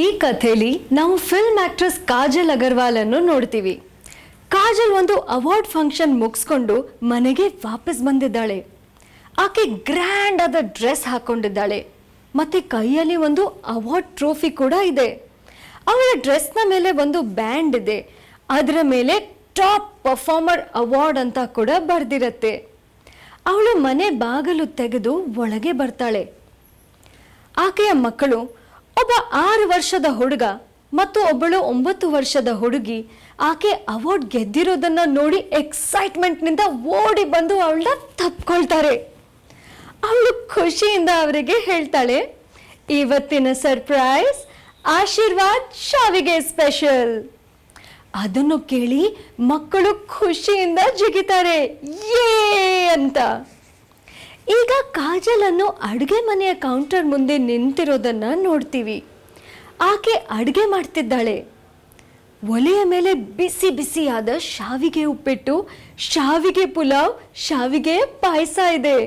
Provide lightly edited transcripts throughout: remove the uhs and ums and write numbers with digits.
ಈ ಕಥೆಯಲ್ಲಿ ನಾವು ಫಿಲ್ಮ್ ಆಕ್ಟ್ರೆಸ್ ಕಾಜಲ್ ಅಗರ್ವಾಲ್ ಅನ್ನು ನೋಡ್ತೀವಿ. ಕಾಜಲ್ ಒಂದು ಅವಾರ್ಡ್ ಫಂಕ್ಷನ್ ಮುಗಿಸ್ಕೊಂಡು ಮನೆಗೆ ವಾಪಸ್ ಬಂದಿದ್ದಾಳೆ. ಆಕೆ ಗ್ರ್ಯಾಂಡ್ ಆದ ಡ್ರೆಸ್ ಹಾಕೊಂಡಿದ್ದಾಳೆ ಮತ್ತೆ ಕೈಯಲ್ಲಿ ಒಂದು ಅವಾರ್ಡ್ ಟ್ರೋಫಿ ಕೂಡ ಇದೆ. ಅವಳ ಡ್ರೆಸ್ನ ಮೇಲೆ ಒಂದು ಬ್ಯಾಂಡ್ ಇದೆ, ಅದರ ಮೇಲೆ ಟಾಪ್ ಪರ್ಫಾರ್ಮರ್ ಅವಾರ್ಡ್ ಅಂತ ಕೂಡ ಬರೆದಿರತ್ತೆ. ಅವಳು ಮನೆ ಬಾಗಿಲು ತೆಗೆದು ಒಳಗೆ ಬರ್ತಾಳೆ. ಆಕೆಯ ಮಕ್ಕಳು, ಒಬ್ಬ 6 ವರ್ಷದ ಹುಡುಗ ಮತ್ತು ಒಬ್ಬಳು 9 ವರ್ಷದ ಹುಡುಗಿ ಆಕೆ ಅವಾರ್ಡ್ ಗೆದ್ದಿರೋದನ್ನ ನೋಡಿ ಎಕ್ಸೈಟ್ಮೆಂಟ್ನಿಂದ ಓಡಿ ಬಂದು ಅವಳನ್ನ ತಪ್ಕೊಳ್ತಾರೆ. ಅವಳು ಖುಷಿಯಿಂದ ಅವರಿಗೆ ಹೇಳ್ತಾಳೆ, ಇವತ್ತಿನ ಸರ್ಪ್ರೈಸ್ ಆಶೀರ್ವಾದ್ ಶಾವಿಗೆ ಸ್ಪೆಷಲ್. ಅದನ್ನು ಕೇಳಿ ಮಕ್ಕಳು ಖುಷಿಯಿಂದ ಜಿಗಿತಾರೆ, ಯೇ ಅಂತ. ಈಗ ಕಾಜಲ್ ಅನ್ನು ಅಡುಗೆ ಮನೆಯ ಕೌಂಟರ್ ಮುಂದೆ ನಿಂತಿರೋದನ್ನ ನೋಡ್ತೀವಿ. ಆಕೆ ಅಡುಗೆ ಮಾಡ್ತಿದ್ದಾಳೆ. ಒಲೆಯ ಮೇಲೆ ಬಿಸಿ ಬಿಸಿಯಾದ ಶಾವಿಗೆ ಉಪ್ಪಿಟ್ಟು, ಶಾವಿಗೆ ಪುಲಾವ್, ಶಾವಿಗೆ ಪಾಯಸ ಇದೆ.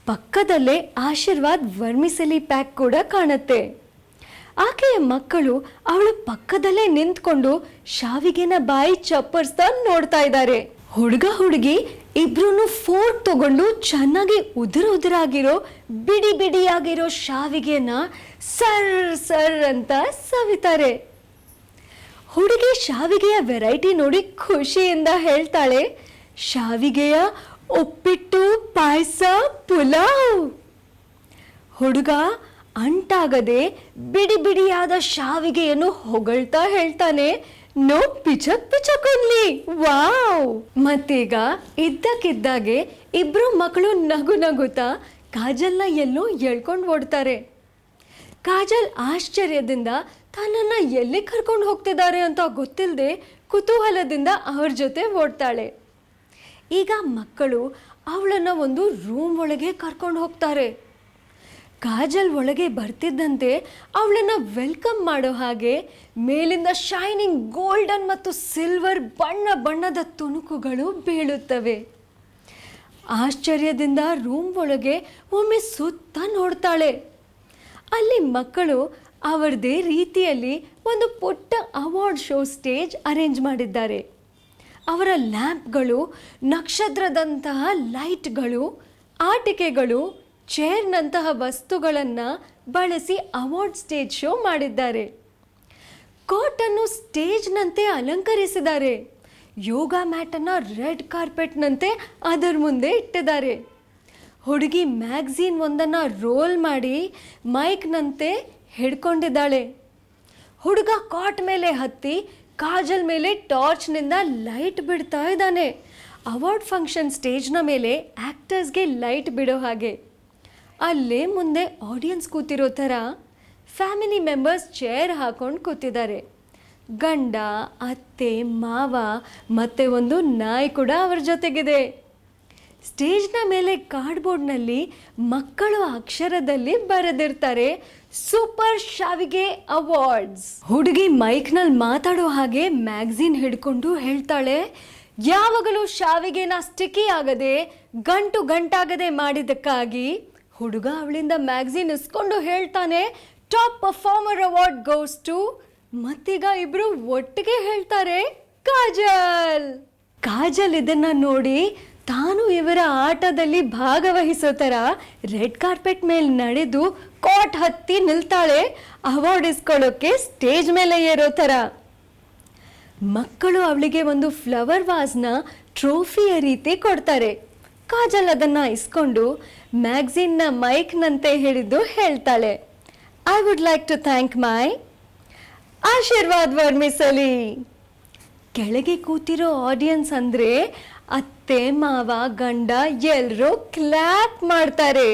ಪಕ್ಕದಲ್ಲೇ ಆಶೀರ್ವಾದ್ ವರ್ಮಿಸೆಲಿ ಪ್ಯಾಕ್ ಕೂಡ ಕಾಣುತ್ತೆ. ಆಕೆಯ ಮಕ್ಕಳು ಅವಳ ಪಕ್ಕದಲ್ಲೇ ನಿಂತ್ಕೊಂಡು ಶಾವಿಗೆನ ಬಾಯಿ ಚಪ್ಪರ್ಸ್ತಾ ನೋಡ್ತಾ ಇದ್ದಾರೆ. ಹುಡುಗ ಹುಡುಗಿ ಇಬ್ರು ಫೋರ್ಕ್ ತಗೊಂಡು ಚೆನ್ನಾಗಿ ಉದುರಾಗಿರೋ ಬಿಡಿ ಬಿಡಿಯಾಗಿರೋ ಶಾವಿಗೆನ ಸರ್ ಸರ್ ಅಂತ ಸವಿತಾರೆ. ಹುಡುಗಿ ಶಾವಿಗೆಯ ವೆರೈಟಿ ನೋಡಿ ಖುಷಿಯಿಂದ ಹೇಳ್ತಾಳೆ, ಶಾವಿಗೆಯ ಉಪ್ಪಿಟ್ಟು, ಪಾಯಸ, ಪುಲಾವ್. ಹುಡುಗ ಅಂಟಾಗದೆ ಬಿಡಿ ಬಿಡಿಯಾದ ಶಾವಿಗೆಯನ್ನು ಹೊಗಳ್ತಾ ಹೇಳ್ತಾನೆ, ನೋ ಪಿಚಕ್ ಪಿಚಕ್ ಓನ್ಲಿ, ವಾವ್. ಮತ್ತೀಗ ಇದ್ದಕ್ಕಿದ್ದಾಗೆ ಇಬ್ರು ಮಕ್ಕಳು ನಗು ನಗುತ್ತಾ ಕಾಜಲ್ನ ಎಲ್ಲೋ ಎಳ್ಕೊಂಡು ಓಡ್ತಾರೆ. ಕಾಜಲ್ ಆಶ್ಚರ್ಯದಿಂದ ತನ್ನನ್ನು ಎಲ್ಲಿ ಕರ್ಕೊಂಡು ಹೋಗ್ತಿದ್ದಾರೆ ಅಂತ ಗೊತ್ತಿಲ್ಲದೆ ಕುತೂಹಲದಿಂದ ಅವ್ರ ಜೊತೆ ಓಡ್ತಾಳೆ. ಈಗ ಮಕ್ಕಳು ಅವಳನ್ನು ಒಂದು ರೂಮ್ ಒಳಗೆ ಕರ್ಕೊಂಡು ಹೋಗ್ತಾರೆ. ಕಾಜಲ್ ಒಳಗೆ ಬರ್ತಿದ್ದಂತೆ ಅವಳನ್ನು ವೆಲ್ಕಮ್ ಮಾಡೋ ಹಾಗೆ ಮೇಲಿಂದ ಶೈನಿಂಗ್ ಗೋಲ್ಡನ್ ಮತ್ತು ಸಿಲ್ವರ್ ಬಣ್ಣ ಬಣ್ಣದ ತುಣುಕುಗಳು ಬೀಳುತ್ತವೆ. ಆಶ್ಚರ್ಯದಿಂದ ರೂಮ್ ಒಳಗೆ ಒಮ್ಮೆ ಸುತ್ತ ನೋಡ್ತಾಳೆ. ಅಲ್ಲಿ ಮಕ್ಕಳು ಅವರದೇ ರೀತಿಯಲ್ಲಿ ಒಂದು ಪುಟ್ಟ ಅವಾರ್ಡ್ ಶೋ ಸ್ಟೇಜ್ ಅರೇಂಜ್ ಮಾಡಿದ್ದಾರೆ. ಅವರ ಲ್ಯಾಂಪ್ಗಳು, ನಕ್ಷತ್ರದಂತಹ ಲೈಟ್ಗಳು, ಆಟಿಕೆಗಳು, ಚೇರ್ನಂತಹ ವಸ್ತುಗಳನ್ನು ಬಳಸಿ ಅವಾರ್ಡ್ ಸ್ಟೇಜ್ ಶೋ ಮಾಡಿದ್ದಾರೆ. ಕೋಟನ್ನು ಸ್ಟೇಜ್ನಂತೆ ಅಲಂಕರಿಸಿದ್ದಾರೆ. ಯೋಗ ಮ್ಯಾಟನ್ನು ರೆಡ್ ಕಾರ್ಪೆಟ್ನಂತೆ ಅದರ ಮುಂದೆ ಇಟ್ಟಿದ್ದಾರೆ. ಹುಡುಗಿ ಮ್ಯಾಗ್ಝೀನ್ ಒಂದನ್ನು ರೋಲ್ ಮಾಡಿ ಮೈಕ್ನಂತೆ ಹಿಡ್ಕೊಂಡಿದ್ದಾಳೆ. ಹುಡುಗ ಕಾಟ್ ಮೇಲೆ ಹತ್ತಿ ಕಾಜಲ್ ಮೇಲೆ ಟಾರ್ಚ್ನಿಂದ ಲೈಟ್ ಬಿಡ್ತಾ ಇದ್ದಾನೆ. ಅವಾರ್ಡ್ ಫಂಕ್ಷನ್ ಸ್ಟೇಜ್ನ ಮೇಲೆ ಆ್ಯಕ್ಟರ್ಸ್ಗೆ ಲೈಟ್ ಬಿಡೋ ಹಾಗೆ. ಅಲ್ಲೇ ಮುಂದೆ ಆಡಿಯನ್ಸ್ ಕೂತಿರೋ ಥರ ಫ್ಯಾಮಿಲಿ ಮೆಂಬರ್ಸ್ ಚೇರ್ ಹಾಕೊಂಡು ಕೂತಿದ್ದಾರೆ. ಗಂಡ, ಅತ್ತೆ, ಮಾವ ಮತ್ತು ಒಂದು ನಾಯಿ ಕೂಡ ಅವರ ಜೊತೆಗಿದೆ. ಸ್ಟೇಜ್ನ ಮೇಲೆ ಕಾರ್ಡ್ಬೋರ್ಡ್ನಲ್ಲಿ ಮಕ್ಕಳು ಅಕ್ಷರದಲ್ಲಿ ಬರೆದಿರ್ತಾರೆ, ಸೂಪರ್ ಶಾವಿಗೆ ಅವಾರ್ಡ್ಸ್. ಹುಡುಗಿ ಮೈಕ್ನಲ್ಲಿ ಮಾತಾಡೋ ಹಾಗೆ ಮ್ಯಾಗ್ಝೀನ್ ಹಿಡ್ಕೊಂಡು ಹೇಳ್ತಾಳೆ, ಯಾವಾಗಲೂ ಶಾವಿಗೆನ ಸ್ಟಿಕ್ಕಿ ಆಗದೆ ಗಂಟು ಗಂಟಾಗದೆ ಮಾಡಿದ್ದಕ್ಕಾಗಿ. ಹುಡುಗ ಅವಳಿಂದ ಮ್ಯಾಗ್ಝೀನ್ ಇಸ್ಕೊಂಡು ಹೇಳ್ತಾನೆ, top performer award goes to. ಮತ್ತೀಗ ಇಬ್ರು ಒಟ್ಟಿಗೆ ಹೇಳ್ತಾರೆ, ಕಾಜಲ್. ಕಾಜಲ್ ಇದನ್ನ ನೋಡಿ ತಾನು ಇವರ ಆಟದಲ್ಲಿ ಭಾಗವಹಿಸೋ ಥರ ರೆಡ್ ಕಾರ್ಪೆಟ್ ಮೇಲೆ ನಡೆದು ಕಾಟ್ ಹತ್ತಿ ನಿಲ್ತಾಳೆ, ಅವಾರ್ಡ್ ಇಸ್ಕೊಳ್ಳೋಕೆ ಸ್ಟೇಜ್ ಮೇಲೆ ಏರೋ ಥರ. ಮಕ್ಕಳು ಅವಳಿಗೆ ಒಂದು ಫ್ಲವರ್ ವಾಸ್ನ ಟ್ರೋಫಿಯ ರೀತಿ ಕೊಡ್ತಾರೆ. ಕಾಜಲ್ ಅದನ್ನು ಇಸ್ಕೊಂಡು ಮ್ಯಾಗ್ಝೀನ್ನ ಮೈಕ್ನಂತೆ ಹಿಡಿದು ಹೇಳ್ತಾಳೆ, I would like to thank my ಆಶೀರ್ವಾದ್ ವರ್ಮಿಸಲಿ. ಕೆಳಗೆ ಕೂತಿರೋ ಆಡಿಯನ್ಸ್ ಅಂದರೆ ಅತ್ತೆ, ಮಾವ, ಗಂಡ ಎಲ್ಲರೂ ಕ್ಲ್ಯಾಪ್ ಮಾಡ್ತಾರೆ.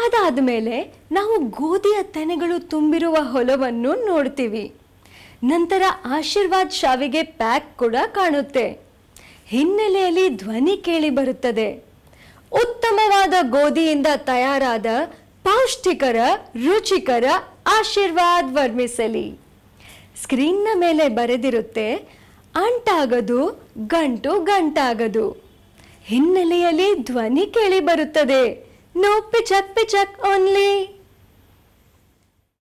ಅದಾದಮೇಲೆ ನಾವು ಗೋಧಿಯ ತೆನೆಗಳು ತುಂಬಿರುವ ಹೊಲವನ್ನು ನೋಡ್ತೀವಿ. ನಂತರ ಆಶೀರ್ವಾದ್ ಶಾವಿಗೆ ಪ್ಯಾಕ್ ಕೂಡ ಕಾಣುತ್ತೆ. ಹಿನ್ನೆಲೆಯಲ್ಲಿ ಧ್ವನಿ ಕೇಳಿ ಬರುತ್ತದೆ, ಉತ್ತಮವಾದ ಗೋಧಿಯಿಂದ ತಯಾರಾದ ಪೌಷ್ಟಿಕರ ರುಚಿಕರ ಆಶೀರ್ವಾದ್ ವರ್ಮಿಸಲಿ. ಸ್ಕ್ರೀನ್ನ ಮೇಲೆ ಬರೆದಿರುತ್ತೆ, ಅಂಟಾಗದು ಗಂಟು ಗಂಟಾಗದು. ಹಿನ್ನೆಲೆಯಲ್ಲಿ ಧ್ವನಿ ಕೇಳಿ ಬರುತ್ತದೆ, ನೋ ಪಿಚಕ್ ಪಿಚಕ್ ಓನ್ಲಿ.